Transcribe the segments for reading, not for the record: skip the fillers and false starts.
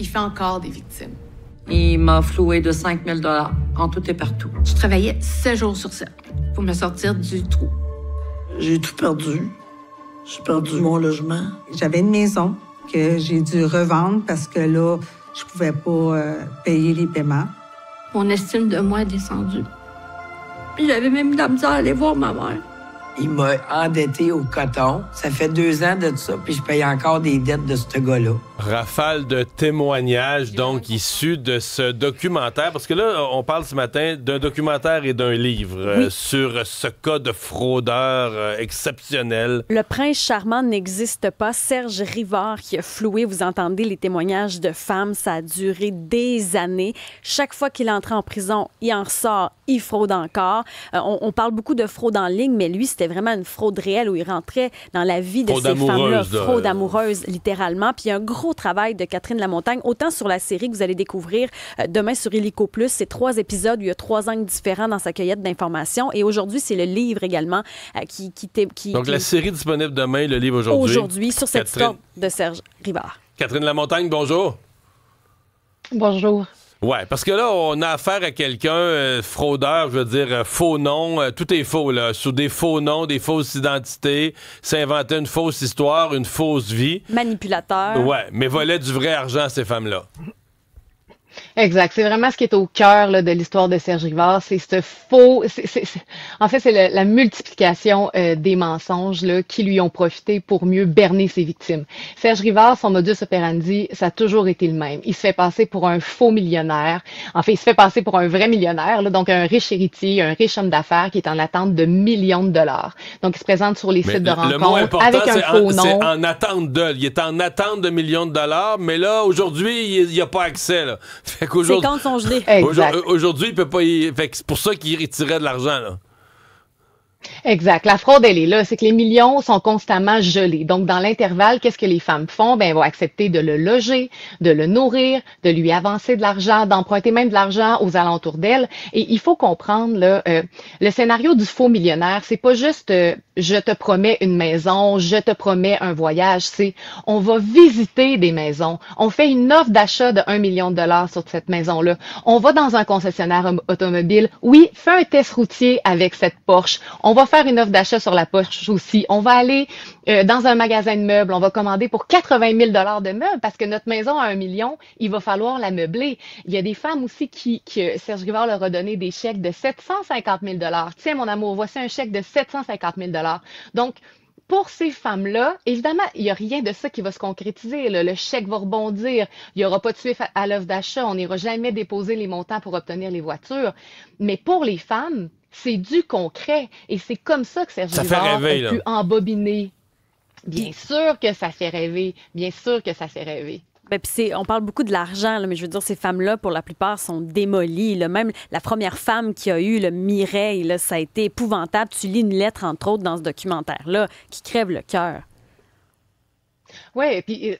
il fait encore des victimes. Il m'a floué de 5 000 $ en tout et partout. Je travaillais 7 jours sur 7 pour me sortir du trou. J'ai tout perdu. J'ai perdu mon logement. J'avais une maison que j'ai dû revendre parce que là, je pouvais pas payer les paiements. Mon estime de moi est descendue. Puis j'avais même de la misère à aller voir ma mère. Il m'a endetté au coton. Ça fait 2 ans de ça, puis je paye encore des dettes de ce gars-là. Rafale de témoignages, donc, issus de ce documentaire. Parce que là, on parle ce matin d'un documentaire et d'un livre sur ce cas de fraudeur exceptionnel. Le prince charmant n'existe pas. Serge Rivard qui a floué, vous entendez les témoignages de femmes, ça a duré des années. Chaque fois qu'il entre en prison, il en ressort, il fraude encore. On parle beaucoup de fraude en ligne, mais lui, c'était vraiment une fraude réelle où il rentrait dans la vie de ces femmes-là. Fraude amoureuse, littéralement. Puis il y a un gros travail de Catherine Lamontagne, autant sur la série que vous allez découvrir demain sur Illico Plus. C'est 3 épisodes où il y a 3 angles différents dans sa cueillette d'informations. Et aujourd'hui, c'est le livre également Donc, la série disponible demain, le livre aujourd'hui. Aujourd'hui, sur cette histoire de Serge Rivard. Catherine Lamontagne, bonjour. Bonjour. Ouais, parce que là, on a affaire à quelqu'un, fraudeur, je veux dire, faux nom, tout est faux, là, sous des faux noms, des fausses identités, s'inventer une fausse histoire, une fausse vie. Manipulateur. Ouais, mais volait du vrai argent à ces femmes-là. Exact. C'est vraiment ce qui est au cœur là, de l'histoire de Serge Rivard. C'est ce faux. En fait, c'est la multiplication des mensonges là, qui lui ont profité pour mieux berner ses victimes. Serge Rivard, son modus operandi, ça a toujours été le même. Il se fait passer pour un faux millionnaire. En fait, il se fait passer pour un vrai millionnaire, là, donc un riche héritier, un riche homme d'affaires qui est en attente de millions de dollars. Donc, il se présente sur les sites de rencontres avec un faux nom. C'est en attente de. Il est en attente de millions de dollars, mais là, aujourd'hui, il n'y a pas accès. Là. Ses comptes sont gelés. Aujourd'hui, il peut pas fait que c'est pour ça qu'il retirait de l'argent, là. Exact. La fraude, elle est là. C'est que les millions sont constamment gelés. Donc, dans l'intervalle, qu'est-ce que les femmes font? Ben, elles vont accepter de le loger, de le nourrir, de lui avancer de l'argent, d'emprunter même de l'argent aux alentours d'elle. Et il faut comprendre, là, le scénario du faux millionnaire, c'est pas juste je te promets une maison, je te promets un voyage. C'est on va visiter des maisons. On fait une offre d'achat de 1 million de dollars sur cette maison-là. On va dans un concessionnaire automobile. Oui, fais un test routier avec cette Porsche. On va faire une offre d'achat sur la Porsche aussi. On va aller dans un magasin de meubles. On va commander pour 80 000 $ de meubles parce que notre maison à 1 million, il va falloir la meubler. Il y a des femmes aussi qui Serge Rivard leur a donné des chèques de 750 000 $. Tiens, mon amour, voici un chèque de 750 000 $. Donc, pour ces femmes-là, évidemment, il n'y a rien de ça qui va se concrétiser. Là. Le chèque va rebondir. Il n'y aura pas de suite à l'offre d'achat. On n'ira jamais déposer les montants pour obtenir les voitures. Mais pour les femmes, c'est du concret. Et c'est comme ça que Serge Rivard a pu embobiner. Bien sûr que ça fait rêver. Bien sûr que ça fait rêver. Ben, puis on parle beaucoup de l'argent, là, mais je veux dire, ces femmes-là, pour la plupart, sont démolies. Là. Même la première femme qui a eu le Mireille, là, ça a été épouvantable. Tu lis une lettre, entre autres, dans ce documentaire-là, qui crève le cœur. Oui, et puis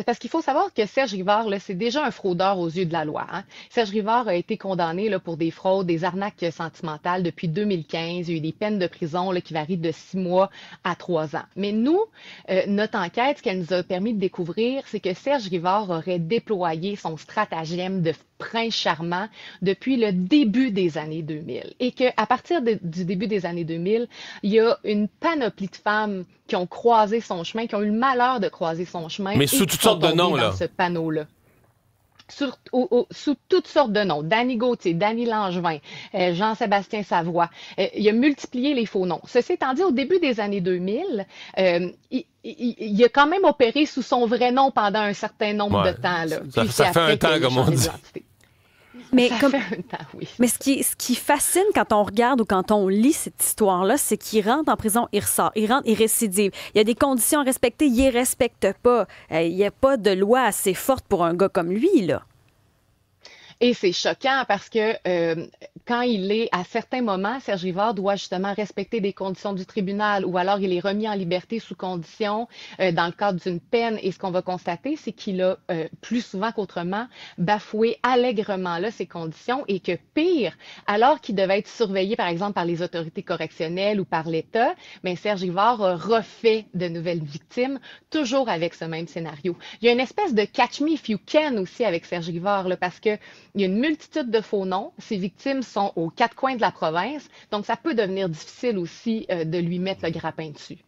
parce qu'il faut savoir que Serge Rivard, là, c'est déjà un fraudeur aux yeux de la loi. Hein. Serge Rivard a été condamné là, pour des fraudes, des arnaques sentimentales depuis 2015. Il y a eu des peines de prison là, qui varient de 6 mois à 3 ans. Mais nous, notre enquête, ce qu'elle nous a permis de découvrir, c'est que Serge Rivard aurait déployé son stratagème de prince charmant depuis le début des années 2000. Et qu'à partir du début des années 2000, il y a une panoplie de femmes qui ont croisé son chemin, qui ont eu le malheur de croiser son chemin. Mais sous toutes sortes de noms, là. Dans ce panneau-là. Sous toutes sortes de noms. Danny Gauthier, Danny Langevin, Jean-Sébastien Savoie. Il a multiplié les faux noms. Ceci étant dit, au début des années 2000, il a quand même opéré sous son vrai nom pendant un certain nombre de temps. Là. Ça fait un temps, comme on dit. Mais, ça fait un temps, oui. Mais ce qui fascine quand on regarde ou quand on lit cette histoire-là, c'est qu'il rentre en prison, il ressort, il rentre, il récidive. Il y a des conditions à respecter, il les respecte pas. Il n'y a pas de loi assez forte pour un gars comme lui, là. Et c'est choquant parce que quand il est, à certains moments, Serge Rivard doit justement respecter des conditions du tribunal ou alors il est remis en liberté sous condition dans le cadre d'une peine. Et ce qu'on va constater, c'est qu'il a plus souvent qu'autrement bafoué allègrement là, ces conditions et que pire, alors qu'il devait être surveillé, par exemple, par les autorités correctionnelles ou par l'État, mais Serge Rivard a refait de nouvelles victimes, toujours avec ce même scénario. Il y a une espèce de catch me if you can aussi avec Serge Rivard, là, parce qu'il y a une multitude de faux noms. Ses victimes sont aux quatre coins de la province, donc ça peut devenir difficile aussi de lui mettre le grappin dessus.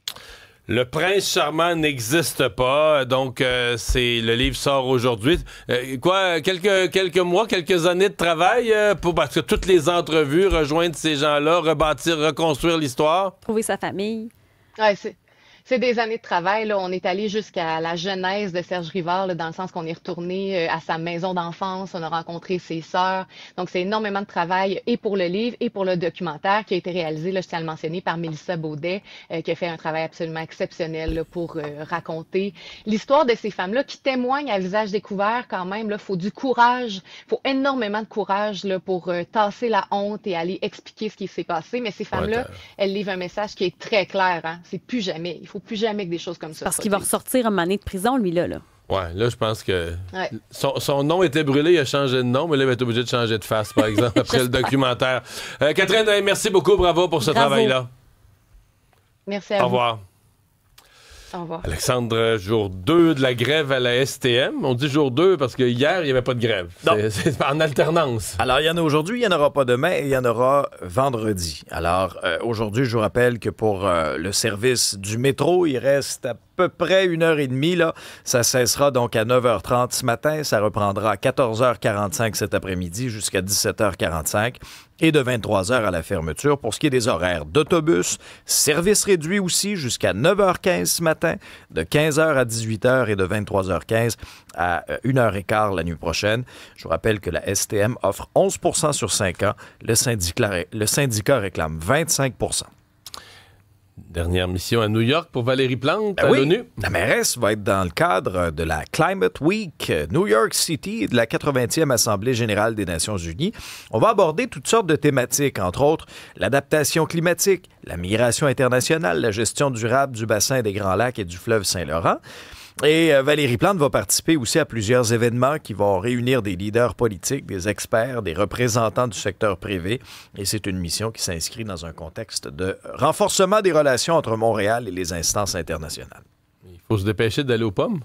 Le prince charmant n'existe pas, donc le livre sort aujourd'hui. Quelques mois, quelques années de travail parce que toutes les entrevues, rejoindre ces gens-là, rebâtir, reconstruire l'histoire. Trouver sa famille. Ouais, c'est des années de travail. Là. On est allé jusqu'à la genèse de Serge Rivard, là, dans le sens qu'on est retourné à sa maison d'enfance, on a rencontré ses sœurs. Donc, c'est énormément de travail et pour le livre et pour le documentaire qui a été réalisé, là, je tiens à le mentionner, par Mélissa Baudet, qui a fait un travail absolument exceptionnel là, pour raconter l'histoire de ces femmes-là qui témoignent à visage découvert quand même. Il faut du courage, il faut énormément de courage là, pour tasser la honte et aller expliquer ce qui s'est passé. Mais ces femmes-là, elles livrent un message qui est très clair. Hein? C'est plus jamais. Il faut plus jamais que des choses comme ça. Parce qu'il va ressortir un moment donné de prison, lui, là. Ouais, là, je pense que son nom était brûlé, il a changé de nom, mais là, il va être obligé de changer de face, par exemple, après le documentaire. Catherine, merci beaucoup, bravo pour ce travail-là. Merci à vous. Au revoir. Au revoir. Alexandre, jour 2 de la grève à la STM. On dit jour 2 parce que hier, il n'y avait pas de grève. C'est en alternance. Alors, il y en a aujourd'hui, il n'y en aura pas demain et il y en aura vendredi. Alors, aujourd'hui, je vous rappelle que pour le service du métro, il reste à peu près 1h30. Là. Ça cessera donc à 9h30 ce matin. Ça reprendra à 14h45 cet après-midi jusqu'à 17h45. Et de 23h à la fermeture. Pour ce qui est des horaires d'autobus, service réduit aussi jusqu'à 9h15 ce matin, de 15h à 18h et de 23h15 à 1h15 la nuit prochaine. Je vous rappelle que la STM offre 11% sur 5 ans. Le syndicat réclame 25%. Dernière mission à New York pour Valérie Plante à l'ONU. La mairesse va être dans le cadre de la Climate Week New York City et de la 80e Assemblée générale des Nations unies. On va aborder toutes sortes de thématiques, entre autres l'adaptation climatique, la migration internationale, la gestion durable du bassin des Grands Lacs et du fleuve Saint-Laurent. Et Valérie Plante va participer aussi à plusieurs événements qui vont réunir des leaders politiques, des experts, des représentants du secteur privé. Et c'est une mission qui s'inscrit dans un contexte de renforcement des relations entre Montréal et les instances internationales. Il faut se dépêcher d'aller aux pommes.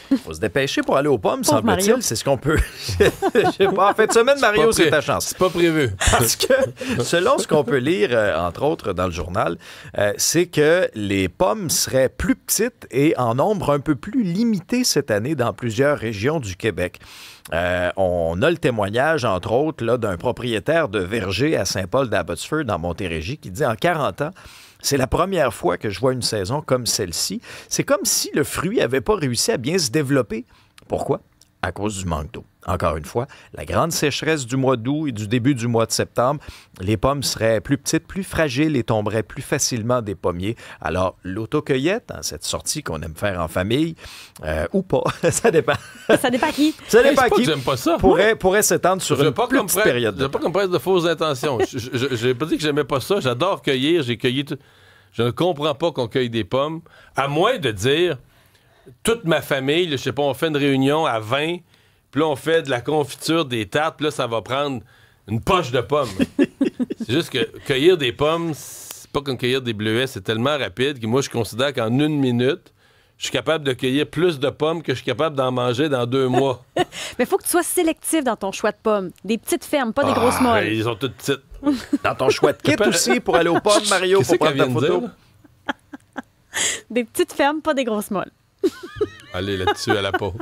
Il faut se dépêcher pour aller aux pommes, semble-t-il. C'est ce qu'on peut... Je sais pas. En fin de semaine, Mario, c'est ta chance. C'est pas prévu. Parce que, selon ce qu'on peut lire, entre autres, dans le journal, c'est que les pommes seraient plus petites et en nombre un peu plus limité cette année dans plusieurs régions du Québec. On a le témoignage, entre autres, là, d'un propriétaire de verger à Saint-Paul-d'Abbotsford, dans Montérégie, qui dit en 40 ans, c'est la première fois que je vois une saison comme celle-ci. C'est comme si le fruit n'avait pas réussi à bien se développer. Pourquoi? À cause du manque d'eau. Encore une fois, la grande sécheresse du mois d'août et du début du mois de septembre, les pommes seraient plus petites, plus fragiles et tomberaient plus facilement des pommiers. Alors, l'autocueillette, cette sortie qu'on aime faire en famille, ou pas, ça dépend. Ça dépend à qui. Ça dépend à qui. J'aime pas ça. Pourrait s'étendre sur une plus petite période. Je n'ai pas qu'on presse de fausses intentions. Je n'ai pas dit que j'aimais pas ça. J'adore cueillir. J'ai cueilli tout. Je ne comprends pas qu'on cueille des pommes, à moins de dire toute ma famille, je sais pas, on fait une réunion à 20, puis là, on fait de la confiture, des tartes, puis là, ça va prendre une poche de pommes. C'est juste que cueillir des pommes, c'est pas comme cueillir des bleuets, c'est tellement rapide que moi, je considère qu'en 1 minute, je suis capable de cueillir plus de pommes que je suis capable d'en manger dans 2 mois. Mais il faut que tu sois sélectif dans ton choix de pommes. Des petites fermes, pas des grosses molles. Ils sont toutes petites. Dans ton choix de kit aussi, pour aller aux pommes, Mario, pour prendre ta photo. Des petites fermes, pas des grosses molles. Allez là-dessus à la pause.